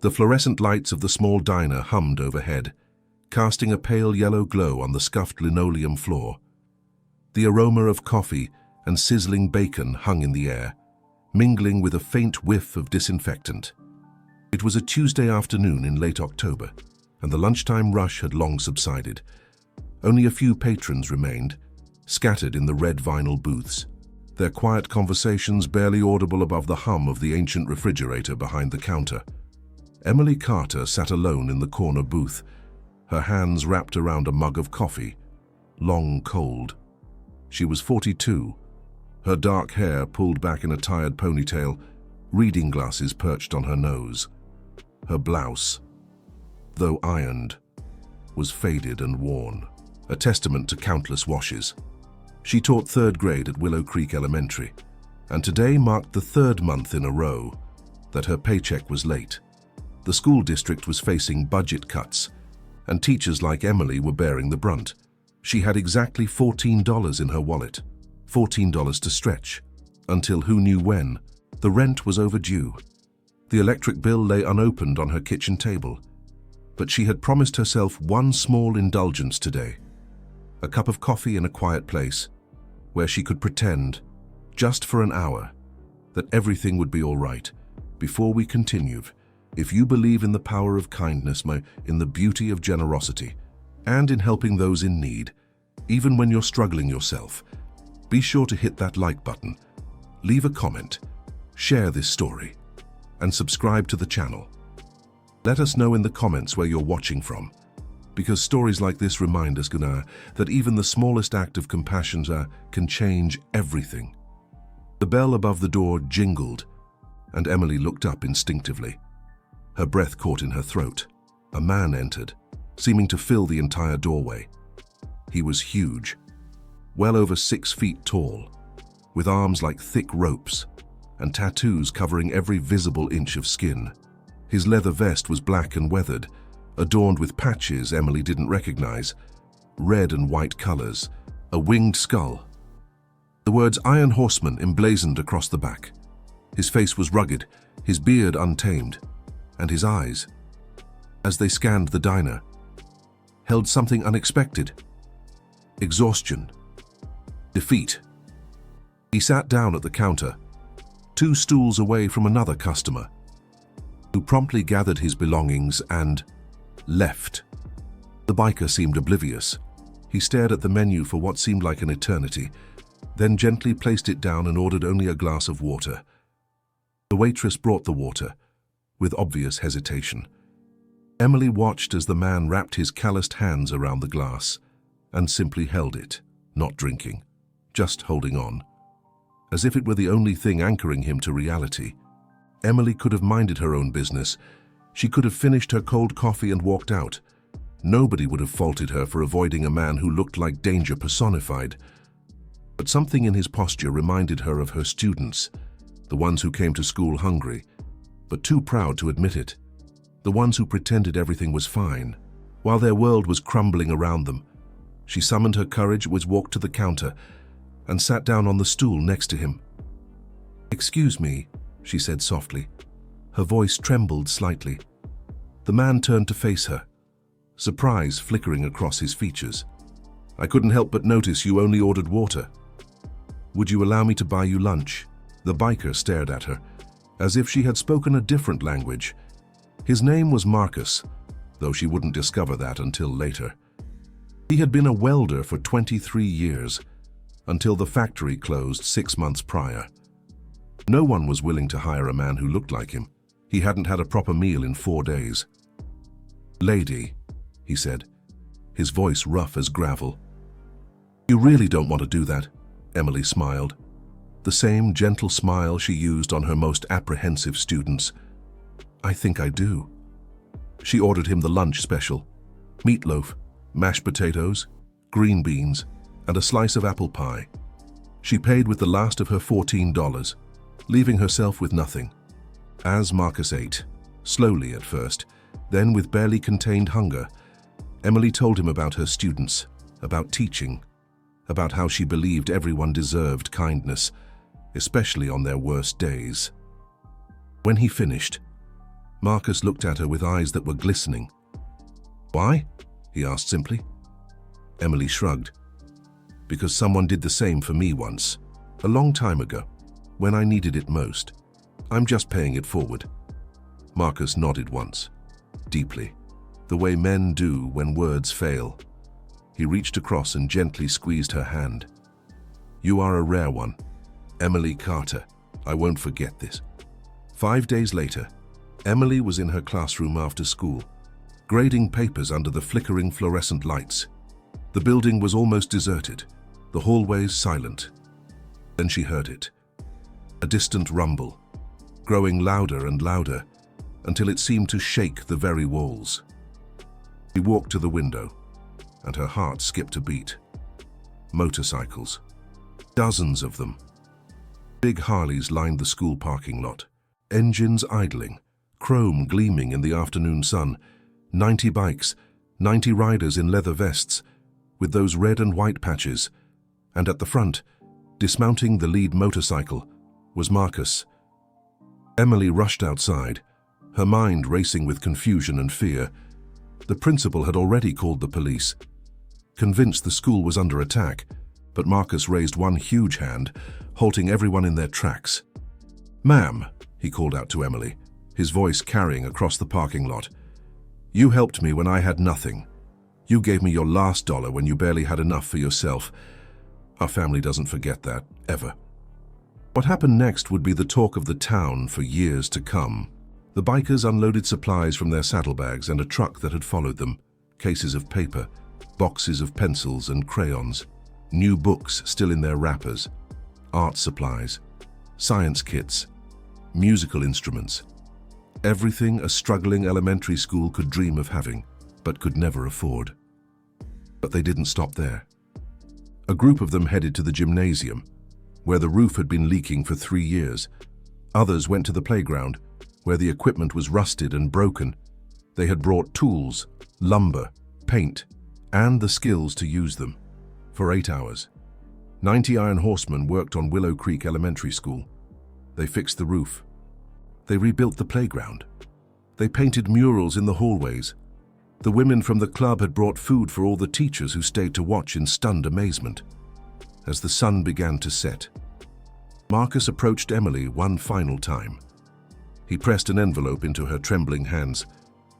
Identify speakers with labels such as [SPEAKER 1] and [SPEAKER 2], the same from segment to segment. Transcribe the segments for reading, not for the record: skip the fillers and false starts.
[SPEAKER 1] The fluorescent lights of the small diner hummed overhead, casting a pale yellow glow on the scuffed linoleum floor. The aroma of coffee and sizzling bacon hung in the air, mingling with a faint whiff of disinfectant. It was a Tuesday afternoon in late October, and the lunchtime rush had long subsided. Only a few patrons remained, scattered in the red vinyl booths, their quiet conversations barely audible above the hum of the ancient refrigerator behind the counter. Emily Carter sat alone in the corner booth, her hands wrapped around a mug of coffee, long cold. She was 42, her dark hair pulled back in a tired ponytail, reading glasses perched on her nose. Her blouse, though ironed, was faded and worn, a testament to countless washes. She taught third grade at Willow Creek Elementary, and today marked the third month in a row that her paycheck was late. The school district was facing budget cuts, and teachers like Emily were bearing the brunt. She had exactly $14 in her wallet, $14 to stretch, until who knew when. The rent was overdue. The electric bill lay unopened on her kitchen table, but she had promised herself one small indulgence today, a cup of coffee in a quiet place, where she could pretend, just for an hour, that everything would be all right. Before we continue, if you believe in the power of kindness, in the beauty of generosity, and in helping those in need, even when you're struggling yourself, be sure to hit that like button, leave a comment, share this story, and subscribe to the channel. Let us know in the comments where you're watching from, because stories like this remind us that even the smallest act of compassion can change everything. The bell above the door jingled, and Emily looked up instinctively. Her breath caught in her throat. A man entered, seeming to fill the entire doorway. He was huge, well over 6 feet tall, with arms like thick ropes and tattoos covering every visible inch of skin. His leather vest was black and weathered, adorned with patches Emily didn't recognize, red and white colors, a winged skull. The words Iron Horseman emblazoned across the back. His face was rugged, his beard untamed, and his eyes, as they scanned the diner, held something unexpected. Exhaustion. Defeat. He sat down at the counter, 2 stools away from another customer, who promptly gathered his belongings and left. The biker seemed oblivious. He stared at the menu for what seemed like an eternity, then gently placed it down and ordered only a glass of water. The waitress brought the water, with obvious hesitation. Emily watched as the man wrapped his calloused hands around the glass and simply held it, not drinking, just holding on, as if it were the only thing anchoring him to reality. Emily could have minded her own business. She could have finished her cold coffee and walked out. Nobody would have faulted her for avoiding a man who looked like danger personified. But something in his posture reminded her of her students, the ones who came to school hungry, but too proud to admit it, the ones who pretended everything was fine, while their world was crumbling around them. She summoned her courage, walked to the counter, and sat down on the stool next to him. "Excuse me," she said softly. Her voice trembled slightly. The man turned to face her, surprise flickering across his features. "I couldn't help but notice you only ordered water. Would you allow me to buy you lunch?" The biker stared at her, as if she had spoken a different language. His name was Marcus, though she wouldn't discover that until later. He had been a welder for 23 years, until the factory closed 6 months prior. No one was willing to hire a man who looked like him. He hadn't had a proper meal in 4 days. "Lady," he said, his voice rough as gravel. "You really don't want to do that," Emily smiled, the same gentle smile she used on her most apprehensive students. "I think I do." She ordered him the lunch special: meatloaf, mashed potatoes, green beans, and a slice of apple pie. She paid with the last of her $14, leaving herself with nothing. As Marcus ate, slowly at first, then with barely contained hunger, Emily told him about her students, about teaching, about how she believed everyone deserved kindness, especially on their worst days. When he finished, Marcus looked at her with eyes that were glistening. "Why?" he asked simply. Emily shrugged. "Because someone did the same for me once, a long time ago, when I needed it most. I'm just paying it forward." Marcus nodded once, deeply, the way men do when words fail. He reached across and gently squeezed her hand. "You are a rare one, Emily Carter. I won't forget this." 5 days later, Emily was in her classroom after school, grading papers under the flickering fluorescent lights. The building was almost deserted, the hallways silent. Then she heard it, a distant rumble, growing louder and louder until it seemed to shake the very walls. She walked to the window, and her heart skipped a beat. Motorcycles, dozens of them. Big Harleys lined the school parking lot, engines idling, chrome gleaming in the afternoon sun. 90 bikes, 90 riders in leather vests, with those red and white patches. And at the front, dismounting the lead motorcycle, was Marcus. Emily rushed outside, her mind racing with confusion and fear. The principal had already called the police, convinced the school was under attack, but Marcus raised one huge hand, halting everyone in their tracks. "Ma'am," he called out to Emily, his voice carrying across the parking lot. "You helped me when I had nothing. You gave me your last dollar when you barely had enough for yourself. Our family doesn't forget that, ever." What happened next would be the talk of the town for years to come. The bikers unloaded supplies from their saddlebags and a truck that had followed them, cases of paper, boxes of pencils and crayons, new books still in their wrappers, art supplies, science kits, musical instruments. Everything a struggling elementary school could dream of having, but could never afford. But they didn't stop there. A group of them headed to the gymnasium, where the roof had been leaking for 3 years. Others went to the playground, where the equipment was rusted and broken. They had brought tools, lumber, paint, and the skills to use them. For 8 hours, 90 Iron Horsemen worked on Willow Creek Elementary School. They fixed the roof. They rebuilt the playground. They painted murals in the hallways. The women from the club had brought food for all the teachers who stayed to watch in stunned amazement. As the sun began to set, Marcus approached Emily one final time. He pressed an envelope into her trembling hands.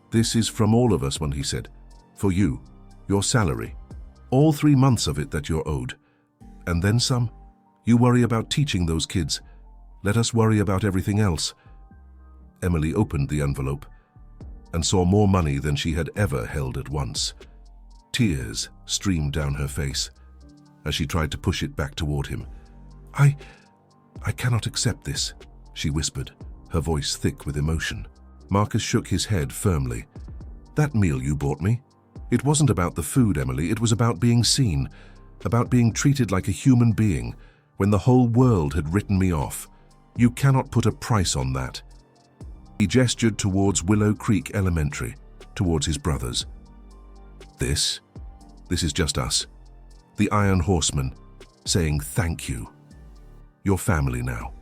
[SPEAKER 1] "This is from all of us," he said. "For you, your salary, all 3 months of it that you're owed. And then some. You worry about teaching those kids. Let us worry about everything else." Emily opened the envelope and saw more money than she had ever held at once. Tears streamed down her face as she tried to push it back toward him. I cannot accept this," she whispered, her voice thick with emotion. Marcus shook his head firmly. "That meal you bought me, it wasn't about the food, Emily. It was about being seen, about being treated like a human being when the whole world had written me off. You cannot put a price on that." He gestured towards Willow Creek Elementary, towards his brothers. This is just us, the Iron Horsemen, saying thank you. You're family now.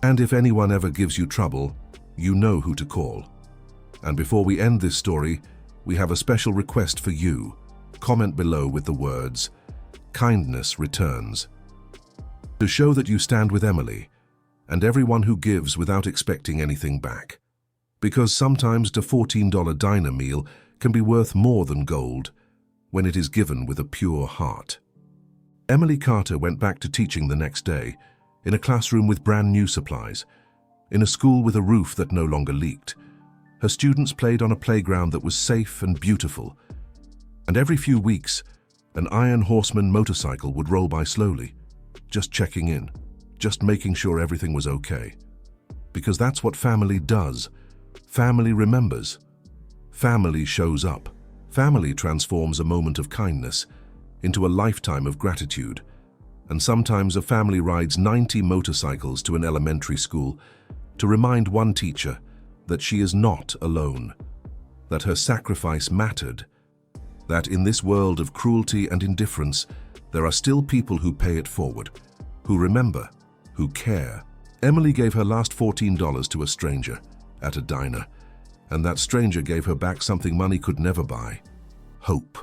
[SPEAKER 1] And if anyone ever gives you trouble, you know who to call. And before we end this story, we have a special request for you. Comment below with the words, "Kindness returns." To show that you stand with Emily and everyone who gives without expecting anything back. Because sometimes the $14 diner meal can be worth more than gold when it is given with a pure heart. Emily Carter went back to teaching the next day, in a classroom with brand new supplies, in a school with a roof that no longer leaked. Her students played on a playground that was safe and beautiful, and every few weeks, an Iron Horseman motorcycle would roll by slowly, just checking in, just making sure everything was okay. Because that's what family does. Family remembers. Family shows up. Family transforms a moment of kindness into a lifetime of gratitude. And sometimes a family rides 90 motorcycles to an elementary school to remind one teacher that she is not alone, that her sacrifice mattered, that in this world of cruelty and indifference, there are still people who pay it forward, who remember, who care. Emily gave her last $14 to a stranger at a diner, and that stranger gave her back something money could never buy: hope.